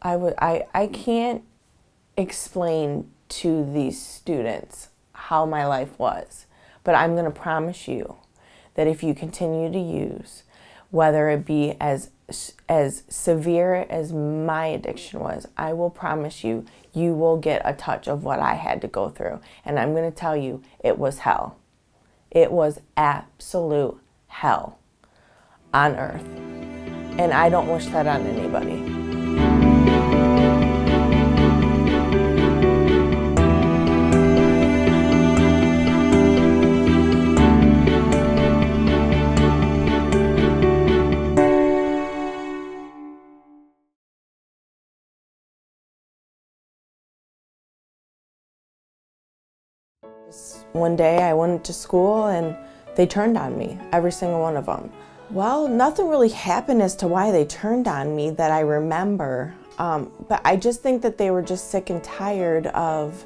I can't explain to these students how my life was, but I'm going to promise you that if you continue to use, whether it be as severe as my addiction was, I will promise you, you will get a touch of what I had to go through. And I'm going to tell you, it was hell. It was absolute hell on earth. And I don't wish that on anybody. One day I went to school and they turned on me, every single one of them. Well, nothing really happened as to why they turned on me that I remember, but I just think that they were just sick and tired of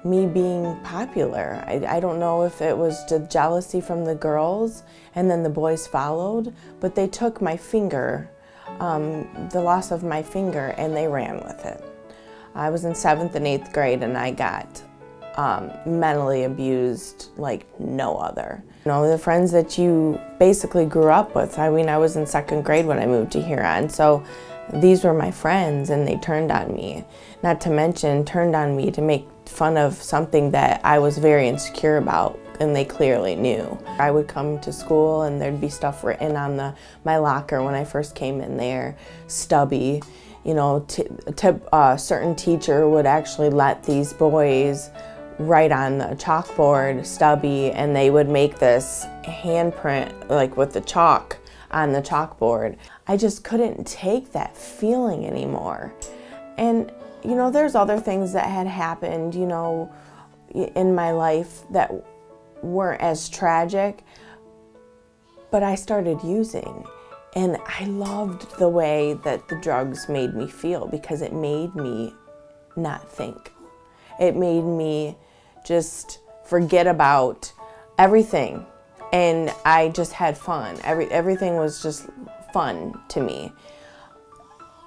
me being popular. I don't know if it was the jealousy from the girls and then the boys followed, but they took my finger, the loss of my finger, and they ran with it. I was in 7th and 8th grade and I got mentally abused like no other. You know, the friends that you basically grew up with. I mean, I was in 2nd grade when I moved to Huron, so these were my friends and they turned on me. Not to mention, turned on me to make fun of something that I was very insecure about, and they clearly knew. I would come to school and there'd be stuff written on my locker when I first came in there, stubby. You know, a certain teacher would actually let these boys write on the chalkboard, stubby, and they would make this handprint like with the chalk on the chalkboard. I just couldn't take that feeling anymore. And you know, there's other things that had happened, you know, in my life that weren't as tragic, but I started using. And I loved the way that the drugs made me feel because it made me not think. It made me just forget about everything, and I just had fun. Everything was just fun to me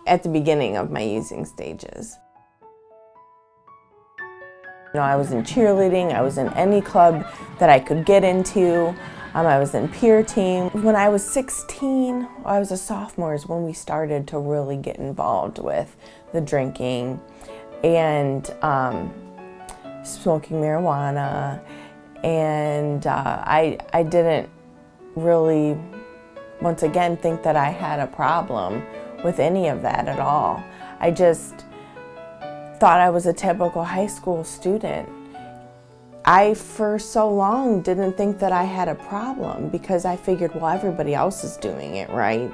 at the beginning of my using stages. You know, I was in cheerleading, I was in any club that I could get into. I was in peer team. When I was 16, I was a sophomore, is when we started to really get involved with the drinking and smoking marijuana, and I didn't really, once again, think that I had a problem with any of that at all. I just thought I was a typical high school student. I, for so long, didn't think that I had a problem because I figured, well, everybody else is doing it, right?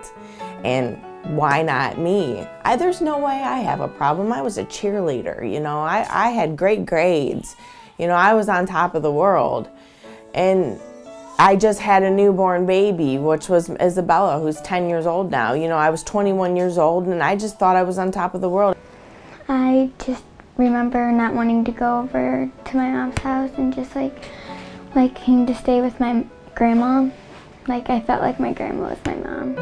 And why not me? There's no way I have a problem. I was a cheerleader, you know. I had great grades. You know, I was on top of the world. And I just had a newborn baby, which was Isabella, who's 10 years old now. You know, I was 21 years old, and I just thought I was on top of the world. I just remember not wanting to go over to my mom's house and just liking to stay with my grandma. Like, I felt like my grandma was my mom.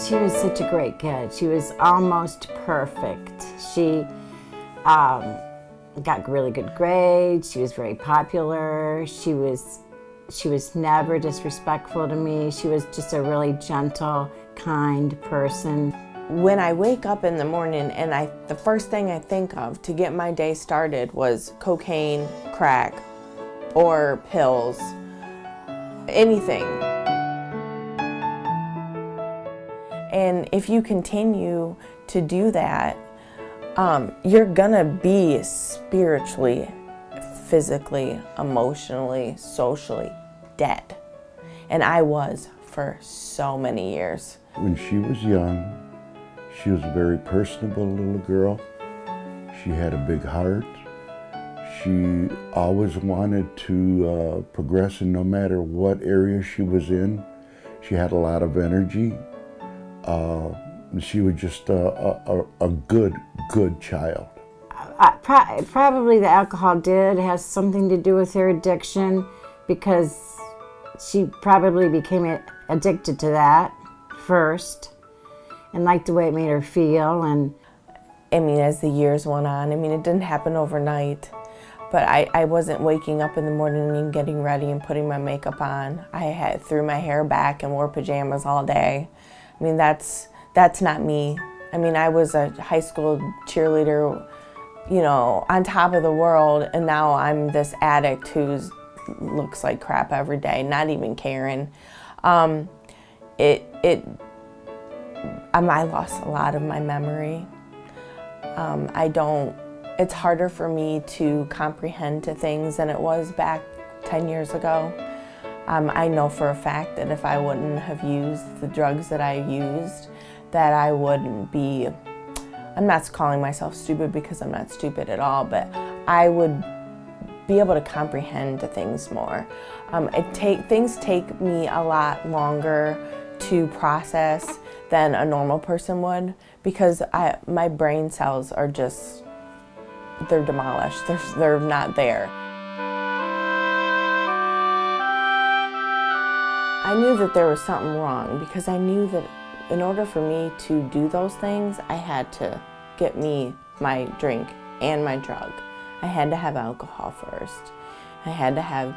She was such a great kid. She was almost perfect. She got really good grades. She was very popular. She was never disrespectful to me. She was just a really gentle, kind person. When I wake up in the morning and the first thing I think of to get my day started was cocaine, crack, or pills, anything. And if you continue to do that, you're gonna be spiritually, physically, emotionally, socially dead. And I was for so many years. When she was young, she was a very personable little girl. She had a big heart. She always wanted to progress in no matter what area she was in. She had a lot of energy. She was just a good child. Probably the alcohol did have something to do with her addiction, because she probably became addicted to that first. and liked the way it made her feel. And I mean, as the years went on, I mean, it didn't happen overnight, but I wasn't waking up in the morning and getting ready and putting my makeup on. I threw my hair back and wore pajamas all day. I mean, that's not me. I mean, I was a high school cheerleader, you know, on top of the world, and now I'm this addict who looks like crap every day, not even caring. I lost a lot of my memory. It's harder for me to comprehend to things than it was back 10 years ago. I know for a fact that if I wouldn't have used the drugs that I used, that I wouldn't be, I'm not calling myself stupid because I'm not stupid at all, but I would be able to comprehend to things more. Things take me a lot longer to process than a normal person would, because my brain cells are just, they're demolished. They're not there. I knew that there was something wrong, because I knew that in order for me to do those things, I had to get me my drink and my drug. I had to have alcohol first. I had to have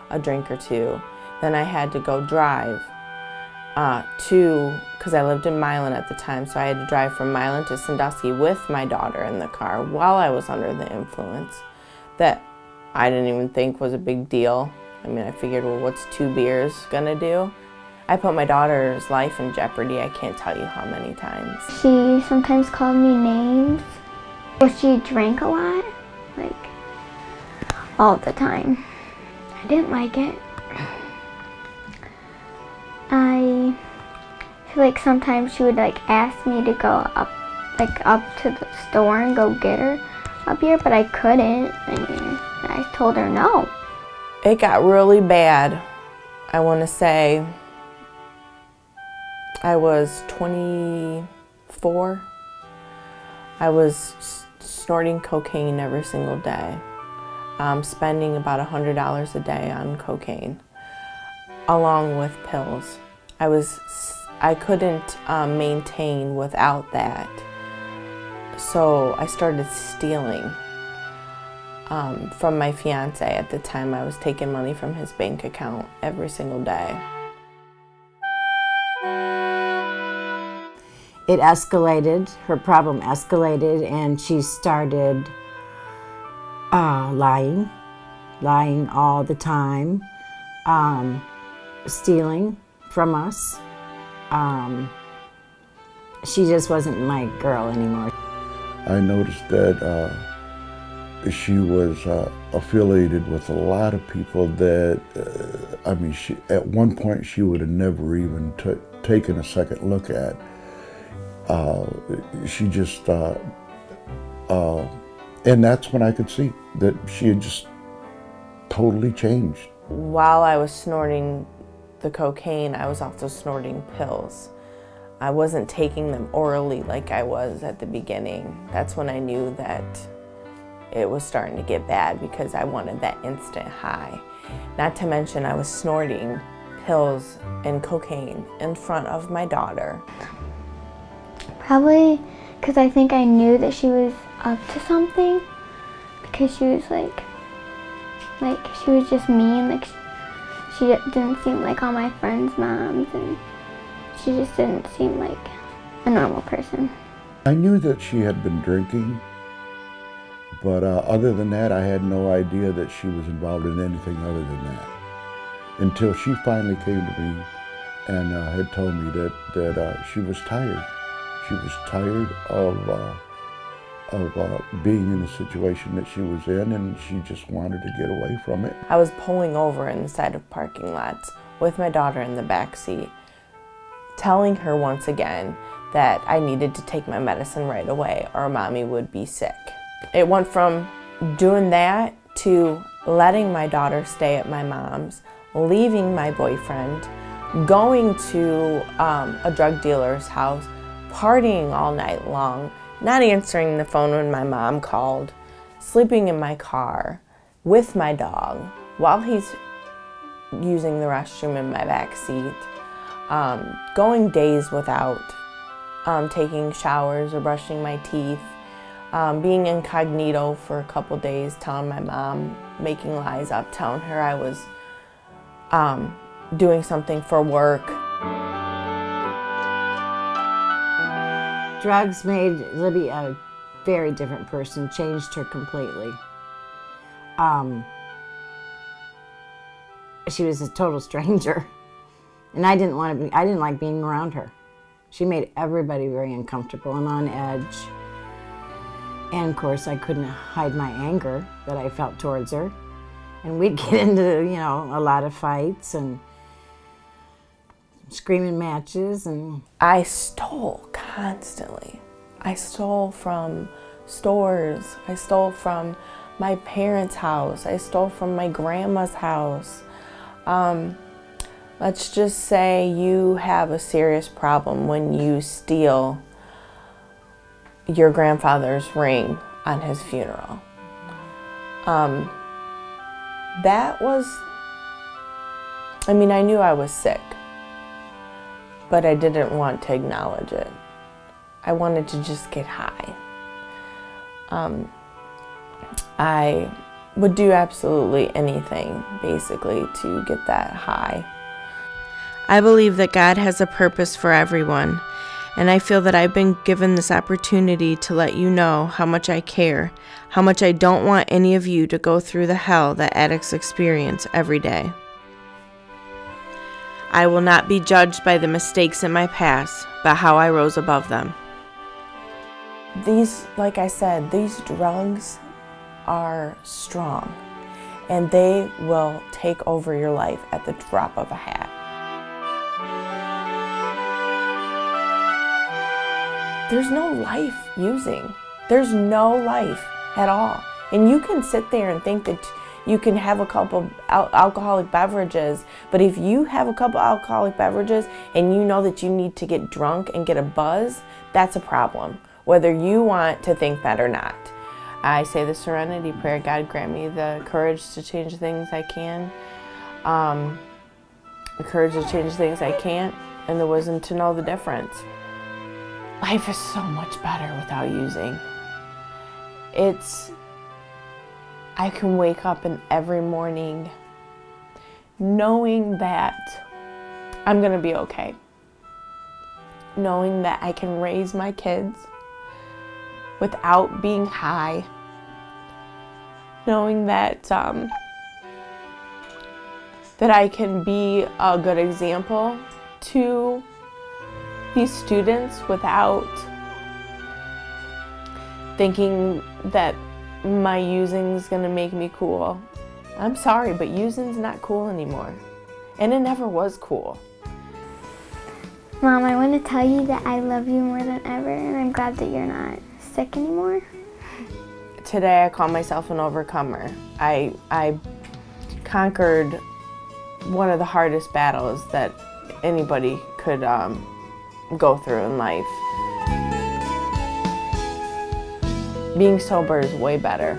a drink or two. Then I had to go drive because I lived in Milan at the time, so I had to drive from Milan to Sandusky with my daughter in the car while I was under the influence. That I didn't even think was a big deal. I mean, I figured, well, what's 2 beers gonna do? I put my daughter's life in jeopardy. I can't tell you how many times. She sometimes called me names. Well, she drank a lot, like all the time. I didn't like it. I feel like sometimes she would ask me to go up to the store and go get her up here, but I couldn't. And I told her no. It got really bad. I want to say I was 24. I was snorting cocaine every single day, spending about $100 a day on cocaine, along with pills. I couldn't maintain without that, so I started stealing from my fiance at the time. I was taking money from his bank account every single day. it escalated, her problem escalated, and she started lying all the time, stealing from us. She just wasn't my girl anymore. I noticed that she was affiliated with a lot of people that, I mean, at one point she would have never even taken a second look at. She just, and that's when I could see that she had just totally changed. While I was snorting the cocaine, I was also snorting pills. I wasn't taking them orally like I was at the beginning. That's when I knew that it was starting to get bad, because I wanted that instant high. Not to mention I was snorting pills and cocaine in front of my daughter. Probably because I think I knew that she was up to something, because she was like she was just mean. Like she didn't seem like all my friends' moms, and she just didn't seem like a normal person. I knew that she had been drinking, but other than that, I had no idea that she was involved in anything other than that. Until she finally came to me and had told me that she was tired. She was tired of being in the situation that she was in, and she just wanted to get away from it. I was pulling over in the side of parking lots with my daughter in the back seat, telling her once again that I needed to take my medicine right away or mommy would be sick. It went from doing that to letting my daughter stay at my mom's, leaving my boyfriend, going to a drug dealer's house, partying all night long, not answering the phone when my mom called, sleeping in my car with my dog while he's using the restroom in my back seat, going days without taking showers or brushing my teeth, being incognito for a couple days, telling my mom, making lies up, telling her I was doing something for work. Drugs made Libby a very different person, changed her completely. She was a total stranger, and I didn't like being around her. She made everybody very uncomfortable and on edge. And of course, I couldn't hide my anger that I felt towards her. And we'd get into, you know, a lot of fights and screaming matches. And I stole constantly. I stole from stores. I stole from my parents' house. I stole from my grandma's house. Let's just say you have a serious problem when you steal your grandfather's ring on his funeral. That was, I mean, I knew I was sick, but I didn't want to acknowledge it. I wanted to just get high. I would do absolutely anything, basically, to get that high. I believe that God has a purpose for everyone, and I feel that I've been given this opportunity to let you know how much I care, how much I don't want any of you to go through the hell that addicts experience every day. I will not be judged by the mistakes in my past, but how I rose above them. Like I said, these drugs are strong, and they will take over your life at the drop of a hat. There's no life using. There's no life at all. And you can sit there and think that you can have a couple alcoholic beverages, but if you have a couple alcoholic beverages and you know that you need to get drunk and get a buzz, that's a problem, whether you want to think that or not. I say the serenity prayer, God grant me the courage to change things I can, the courage to change things I can't, and the wisdom to know the difference. Life is so much better without using. I can wake up every morning knowing that I'm gonna be okay. Knowing that I can raise my kids without being high. Knowing that that I can be a good example to these students without thinking that my using is gonna make me cool. I'm sorry, but using's not cool anymore. And it never was cool. Mom, I want to tell you that I love you more than ever, and I'm glad that you're not sick anymore. Today I call myself an overcomer. I conquered one of the hardest battles that anybody could go through in life. Being sober is way better.